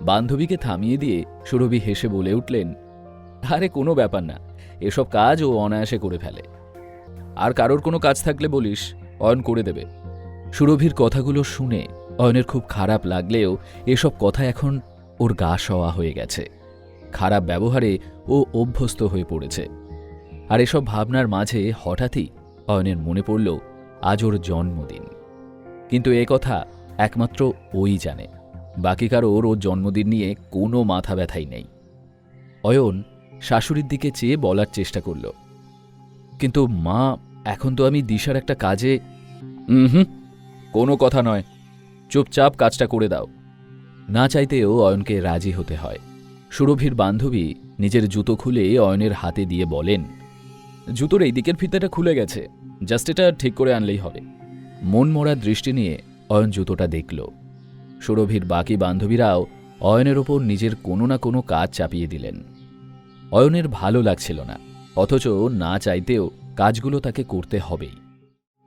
বান্ধবীকে থামিয়ে দিয়ে সুরভি হেসে বলে উঠলেন, আরে কোনো ব্যাপার না, এসব কাজ ও অনায়াসে করে ফেলে। আর কারোর কোনো কাজ থাকলে বলিস, অয়ন করে দেবে। সুরভির কথাগুলো শুনে অয়নের খুব খারাপ লাগলেও এসব কথা এখন ওর গা সওয়া হয়ে গেছে। খারাপ ব্যবহারে ও অভ্যস্ত হয়ে পড়েছে। আর এসব ভাবনার মাঝে হঠাৎই অয়নের মনে পড়ল আজ ওর জন্মদিন। কিন্তু এ কথা একমাত্র ওই জানে, বাকি কারোর ওর জন্মদিন নিয়ে কোনো মাথা ব্যথাই নেই। অয়ন শাশুড়ির দিকে চেয়ে বলার চেষ্টা করল, কিন্তু মা, এখন তো আমি দিশার একটা কাজে। কোনো কথা নয়, চুপচাপ কাজটা করে দাও। না চাইতেও অয়নকে রাজি হতে হয়। সুরভির বান্ধবী নিজের জুতো খুলে অয়নের হাতে দিয়ে বলেন, জুতোর এই দিকের ফিতাটা খুলে গেছে, জাস্ট এটা ঠিক করে আনলেই হবে। মন মরা দৃষ্টি নিয়ে অয়ন জুতোটা দেখল। সুরভির বাকি বান্ধবীরাও অয়নের ওপর নিজের কোনো না কোনো কাজ চাপিয়ে দিলেন। অয়নের ভালো লাগছিল না, অথচ না চাইতেও কাজগুলো তাকে করতে হবেই।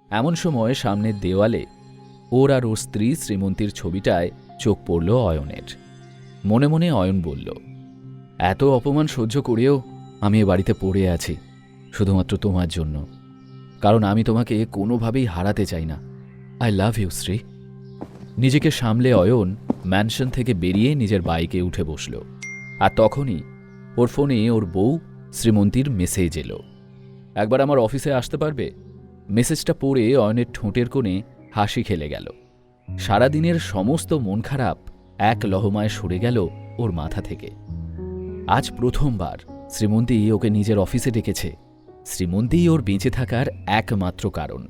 এমন সময় সামনের দেওয়ালে ওর আর ওর স্ত্রী শ্রীমন্তীর ছবিটায় চোখ পড়ল অয়নের। মনে মনে অয়ন বলল, এত অপমান সহ্য করেও আমি এ বাড়িতে পড়ে আছি শুধুমাত্র তোমার জন্য, কারণ আমি তোমাকে কোনোভাবেই হারাতে চাই না। I love you Shri. নিজেকে সামলে অয়ন ম্যানশন থেকে বেরিয়ে নিজের বাইকে উঠে বসল। আর তখনই ওর ফোনে ওর বউ শ্রীমন্তীর মেসেজ এলো, একবার আমার অফিসে আসতে পারবে? মেসেজটা পড়ে অয়নের ঠোঁটের কোণে হাসি খেলে গেল। সারাদিনের সমস্ত মন খারাপ এক লহমায় সরে গেল ওর মাথা থেকে। আজ প্রথমবার শ্রীমন্তী ওকে নিজের অফিসে ডেকেছে। শ্রীমন্তীই ওর বেঁচে থাকার একমাত্র কারণ।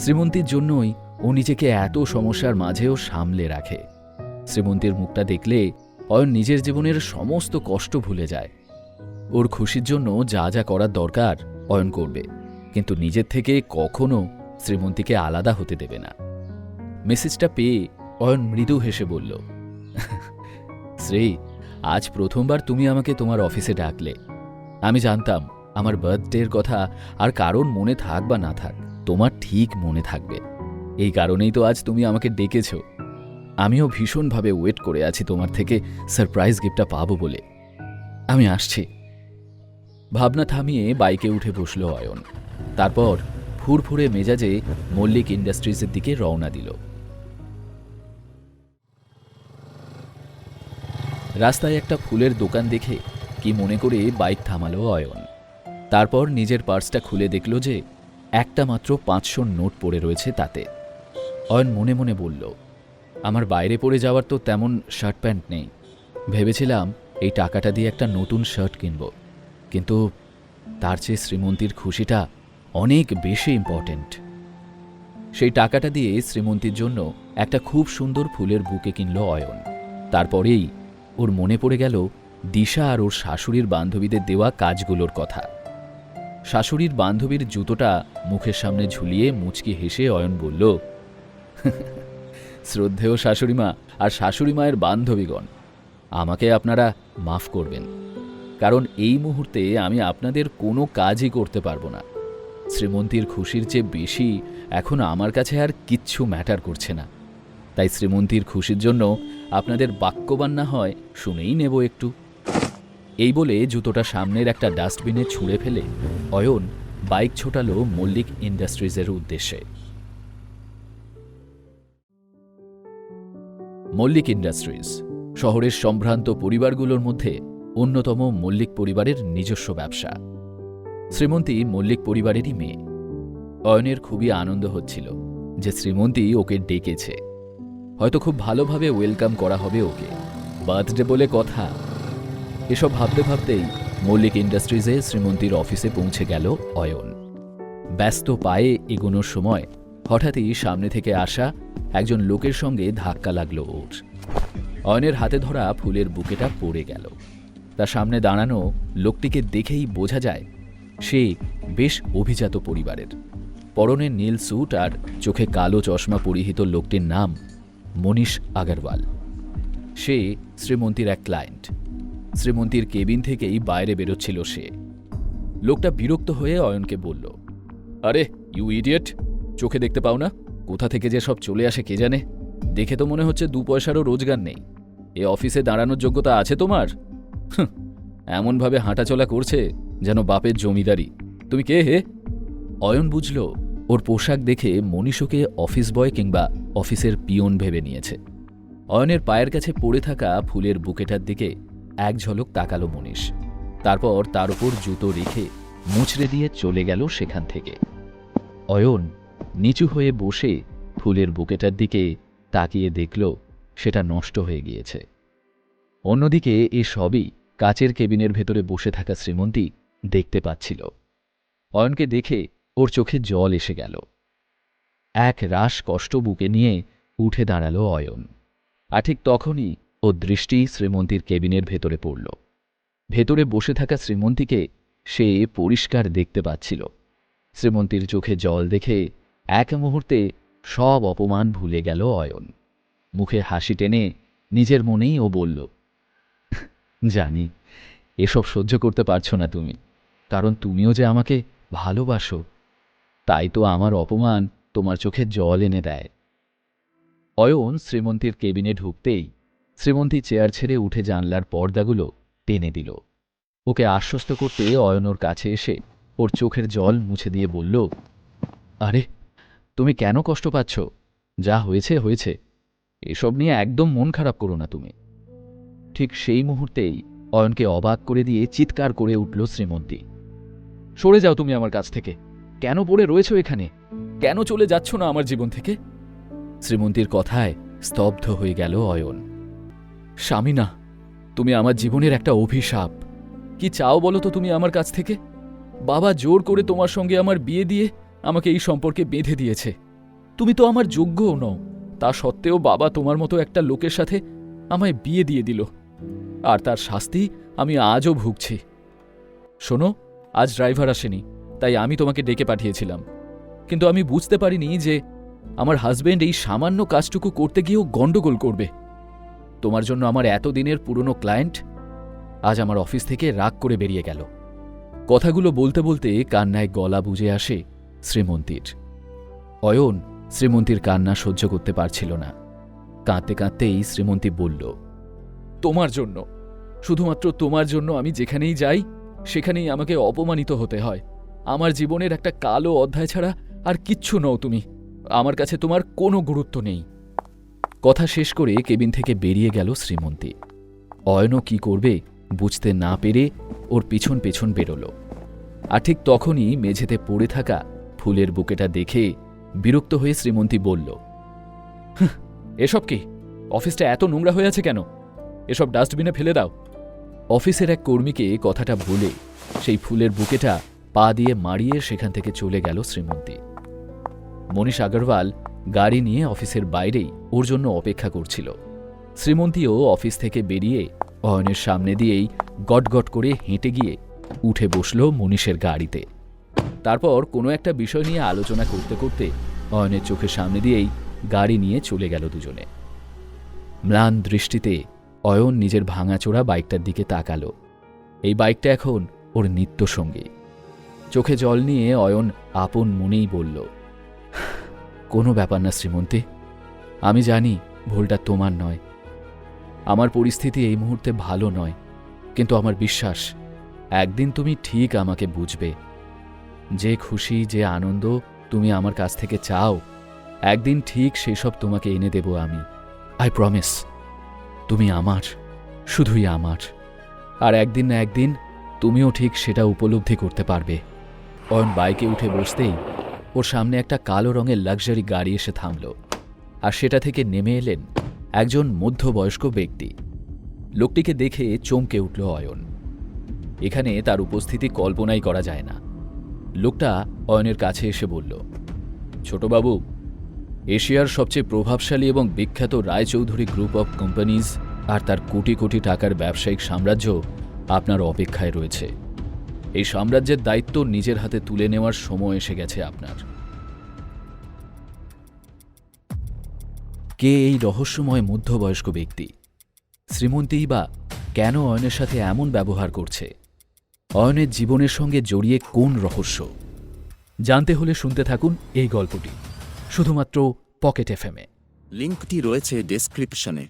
শ্রীমন্তীর জন্যই ও নিজেকে এত সমস্যার মাঝেও সামলে রাখে। শ্রীমন্তীর মুখটা দেখলে অয়ন নিজের জীবনের সমস্ত কষ্ট ভুলে যায়। ওর খুশির জন্য যা যা করার দরকার অয়ন করবে, কিন্তু নিজের থেকে কখনো শ্রীমন্তীকে আলাদা হতে দেবে না। মেসেজটা পেয়ে অয়ন মৃদু হেসে বলল, শ্রী, আজ প্রথমবার তুমি আমাকে তোমার অফিসে ডাকলে। আমি জানতাম আমার বার্থডের কথা আর কারণ মনে থাক বা না থাক, তোমার ঠিক মনে থাকবে। এই কারণেই তো আজ তুমি আমাকে ডেকেছ। আমিও ভীষণভাবে ওয়েট করে আছি তোমার থেকে সারপ্রাইজ গিফটটা পাবো বলে। আমি আসছি। ভাবনা থামিয়ে বাইকে উঠে বসল অয়ন। তারপর ফুরফুরে মেজাজে মল্লিক ইন্ডাস্ট্রিজের দিকে রওনা দিল। রাস্তায় একটা ফুলের দোকান দেখে কি মনে করে বাইক থামালো অয়ন। তারপর নিজের পার্সটা খুলে দেখল যে একটা মাত্র 500 নোট পড়ে রয়েছে তাতে। অয়ন মনে মনে বলল, আমার বাইরে পরে যাওয়ার তো তেমন শার্ট প্যান্ট নেই। ভেবেছিলাম এই টাকাটা দিয়ে একটা নতুন শার্ট কিনব, কিন্তু তার চেয়ে শ্রীমন্তীর খুশিটা অনেক বেশি ইম্পর্ট্যান্ট। সেই টাকাটা দিয়ে শ্রীমন্তীর জন্য একটা খুব সুন্দর ফুলের বুকে কিনল অয়ন। তারপরেই ওর মনে পড়ে গেল দিশা আর ওর শাশুড়ির বান্ধবীদের দেওয়া কাজগুলোর কথা। শাশুড়ির বান্ধবীর জুতোটা মুখের সামনে ঝুলিয়ে মুচকি হেসে অয়ন বলল, শ্রদ্ধেয় শাশুড়িমা আর শাশুড়ি মায়ের বান্ধবীগণ, আমাকে আপনারা মাফ করবেন, কারণ এই মুহূর্তে আমি আপনাদের কোনো কাজই করতে পারবো না। শ্রীমন্তীর খুশির চেয়ে বেশি এখন আমার কাছে আর কিচ্ছু ম্যাটার করছে না। তাই শ্রীমন্তীর খুশির জন্য আপনাদের বাক্যবান না হয় শুনেই নেব একটু। এই বলে জুতোটা সামনের একটা ডাস্টবিনে ছুঁড়ে ফেলে অয়ন বাইক ছোটালো মল্লিক ইন্ডাস্ট্রিজের উদ্দেশ্যে। মল্লিক ইন্ডাস্ট্রিজ শহরের সম্ভ্রান্ত পরিবারগুলোর মধ্যে অন্যতম মল্লিক পরিবারের নিজস্ব ব্যবসা। শ্রীমন্তী মল্লিক পরিবারেরই মেয়ে। অয়নের খুবই আনন্দ হচ্ছিল যে শ্রীমন্তী ওকে ডেকেছে। হয়তো খুব ভালোভাবে ওয়েলকাম করা হবে ওকে, বার্থডে বলে কথা। এসব ভাবতে ভাবতেই মল্লিক ইন্ডাস্ট্রিজে শ্রীমন্তীর অফিসে পৌঁছে গেল অয়ন। ব্যস্ত পায়ে এগোনোর সময় হঠাৎই সামনে থেকে আসা একজন লোকের সঙ্গে ধাক্কা লাগল ওর। অয়নের হাতে ধরা ফুলের বুকেটা পড়ে গেল। তার সামনে দাঁড়ানো লোকটিকে দেখেই বোঝা যায় সে বেশ অভিজাত পরিবারের। পরনে নীল স্যুট আর চোখে কালো চশমা পরিহিত লোকটির নাম মনীষ আগরওয়াল। সে শ্রীমন্তীর এক ক্লায়েন্ট। শ্রীমন্তীর কেবিন থেকেই বাইরে বেরোচ্ছিল সে। লোকটা বিরক্ত হয়ে অয়নকে বলল, আরে ইউ ইডিয়েট, চোখে দেখতে পাও না? কোথা থেকে যে সব চলে আসে কে জানে। দেখে তো মনে হচ্ছে 2 পয়সারও রোজগার নেই। এ অফিসে দাঁড়ানোর যোগ্যতা আছে তোমার? হুঁ, এমনভাবে হাঁটাচলা করছে যেন বাপের জমিদারি। তুমি কে হে? অয়ন বুঝল ওর পোশাক দেখে মনীষ ওকে অফিস বয় কিংবা অফিসের পিয়ন ভেবে নিয়েছে। অয়নের পায়ের কাছে পড়ে থাকা ফুলের বুকেটার দিকে এক ঝলক তাকালো মনীষ। তারপর তার উপর জুতো রেখে মুচড়ে দিয়ে চলে গেল সেখান থেকে। অয়ন নিচু হয়ে বসে ফুলের বুকেটার দিকে তাকিয়ে দেখল সেটা নষ্ট হয়ে গিয়েছে। অন্যদিকে এ সবই কাচের কেবিনের ভেতরে বসে থাকা শ্রীমন্তী দেখতে পাচ্ছিল। অয়নকে দেখে ওর চোখে জল এসে গেল। এক রাশ কষ্ট বুকে নিয়ে উঠে দাঁড়াল অয়ন। আর ঠিক তখনই ওর দৃষ্টি শ্রীমন্তীর কেবিনের ভেতরে পড়ল। ভেতরে বসে থাকা শ্রীমন্তীকে সে পরিষ্কার দেখতে পাচ্ছিল। শ্রীমন্তীর চোখে জল দেখে এক মুহূর্তে সব অপমান ভুলে গেল অয়ন। মুখে হাসি টেনে নিজের মনেই ও বলল, জানি এসব সহ্য করতে পারছো না তুমি, কারণ তুমিও যে আমাকে ভালোবাসো। তাই তো আমার অপমান তোমার চোখে জল এনে দেয়। অয়ন শ্রীমন্তীর কেবিনে ঢুকতেই শ্রীমন্তী চেয়ার ছেড়ে উঠে জানলার পর্দাগুলো টেনে দিল। ওকে আশ্বস্ত করতে অয়ন ওর কাছে এসে ওর চোখের জল মুছে দিয়ে বলল, আরে তুমি কেন কষ্ট পাচ্ছ? যা হয়েছে হয়েছে, এসব নিয়ে একদম মন খারাপ করো না তুমি। ঠিক সেই মুহূর্তেই অয়নকে অবাক করে দিয়ে চিৎকার করে উঠল শ্রীমন্তী, সরে যাও তুমি আমার কাছ থেকে। কেন পড়ে রয়েছো এখানে? কেন চলে যাচ্ছ না আমার জীবন থেকে? শ্রীমন্তীর কথায় স্তব্ধ হয়ে গেল অয়ন। স্বামী না, তুমি আমার জীবনের একটা অভিশাপ। কি চাও বলো তো তুমি আমার কাছ থেকে? বাবা জোর করে তোমার সঙ্গে আমার বিয়ে দিয়ে আমাকে এই সম্পর্কে বেঁধে দিয়েছে। তুমি তো আমার যোগ্যও নও, তা সত্ত্বেও বাবা তোমার মতো একটা লোকের সাথে আমায় বিয়ে দিয়ে দিল, আর তার শাস্তি আমি আজও ভুগছি। শোনো, আজ ড্রাইভার আসেনি, তাই আমি তোমাকে ডেকে পাঠিয়েছিলাম, কিন্তু আমি বুঝতে পারিনি যে আমার হাজবেন্ড এই সামান্য কাজটুকু করতে গিয়েও গন্ডগোল করবে। তোমার জন্য আমার এতদিনের পুরনো ক্লায়েন্ট আজ আমার অফিস থেকে রাগ করে বেরিয়ে গেল। কথাগুলো বলতে বলতে কান্নায় গলা বুজে আসে শ্রীমন্তীর। অয়ন শ্রীমন্তীর কান্না সহ্য করতে পারছিল না। কাঁদতে কাঁদতেই শ্রীমন্তী বলল, তোমার জন্য, শুধুমাত্র তোমার জন্য আমি যেখানেই যাই সেখানেই আমাকে অপমানিত হতে হয়। আমার জীবনের একটা কালো অধ্যায় ছাড়া আর কিচ্ছু নও তুমি। আমার কাছে তোমার কোনো গুরুত্ব নেই। কথা শেষ করে কেবিন থেকে বেরিয়ে গেল শ্রীমন্তী। অয়নও কি করবে বুঝতে না পেরে ওর পিছন পেছন বেরোল। আর ঠিক তখনই মেঝেতে পড়ে থাকা ফুলের বুকেটা দেখে বিরক্ত হয়ে শ্রীমন্তী বলল, এসব কি? অফিসটা এত নোংরা হয়ে আছে কেন? এসব ডাস্টবিনে ফেলে দাও। অফিসের এক কর্মীকে কথাটা বলে সেই ফুলের বুকেটা পা দিয়ে মারিয়ে সেখান থেকে চলে গেল শ্রীমন্তী। মনীষ আগরওয়াল গাড়ি নিয়ে অফিসের বাইরেই ওর জন্য অপেক্ষা করছিল। শ্রীমন্তীও অফিস থেকে বেরিয়ে অয়নের সামনে দিয়েই গটগট করে হেঁটে গিয়ে উঠে বসল মনীষের গাড়িতে। তারপর কোনো একটা বিষয় নিয়ে আলোচনা করতে করতে অয়নের চোখের সামনে দিয়েই গাড়ি নিয়ে চলে গেল দুজনে। ম্লান দৃষ্টিতে অয়ন নিজের ভাঙাচোরা বাইকটার দিকে তাকালো। এই বাইকটা এখন ওর নিত্যসঙ্গী। চোখে জল নিয়ে অয়ন আপন মনেই বলল, কোনো ব্যাপার না শ্রীমন্তী, আমি জানি ভুলটা তোমার নয়। আমার পরিস্থিতি এই মুহূর্তে ভালো নয়, কিন্তু আমার বিশ্বাস একদিন তুমি ঠিক আমাকে বুঝবে। যে খুশি, যে আনন্দ তুমি আমার কাছ থেকে চাও, একদিন ঠিক সেসব তোমাকে এনে দেব আমি। আই প্রমিস, তুমি আমার, শুধুই আমার। আর একদিন না একদিন তুমিও ঠিক সেটা উপলব্ধি করতে পারবে। অয়ন বাইকে উঠে বসতেই ওর সামনে একটা কালো রঙের লাক্সারি গাড়ি এসে থামল, আর সেটা থেকে নেমে এলেন একজন মধ্যবয়স্ক ব্যক্তি। লোকটিকে দেখে চমকে উঠল অয়ন। এখানে তার উপস্থিতি কল্পনাই করা যায় না। লোকটা অয়নের কাছে এসে বলল, ছোটবাবু, এশিয়ার সবচেয়ে প্রভাবশালী এবং বিখ্যাত রায়চৌধুরী গ্রুপ অফ কোম্পানিজ আর তার কোটি কোটি টাকার ব্যবসায়িক সাম্রাজ্য আপনার অপেক্ষায় রয়েছে। এই সাম্রাজ্যের দায়িত্ব নিজের হাতে তুলে নেওয়ার সময় এসে গেছে আপনার। কে এই রহস্যময় মধ্যবয়স্ক ব্যক্তি? শ্রীমন্তীই বা কেন অয়নের সাথে এমন ব্যবহার করছে? অয়নের জীবনের সঙ্গে জড়িয়ে কোন রহস্য? জানতে হলে শুনতে থাকুন এই গল্পটি, শুধুমাত্র পকেট এফএমে। লিঙ্কটি রয়েছে ডেসক্রিপশনে।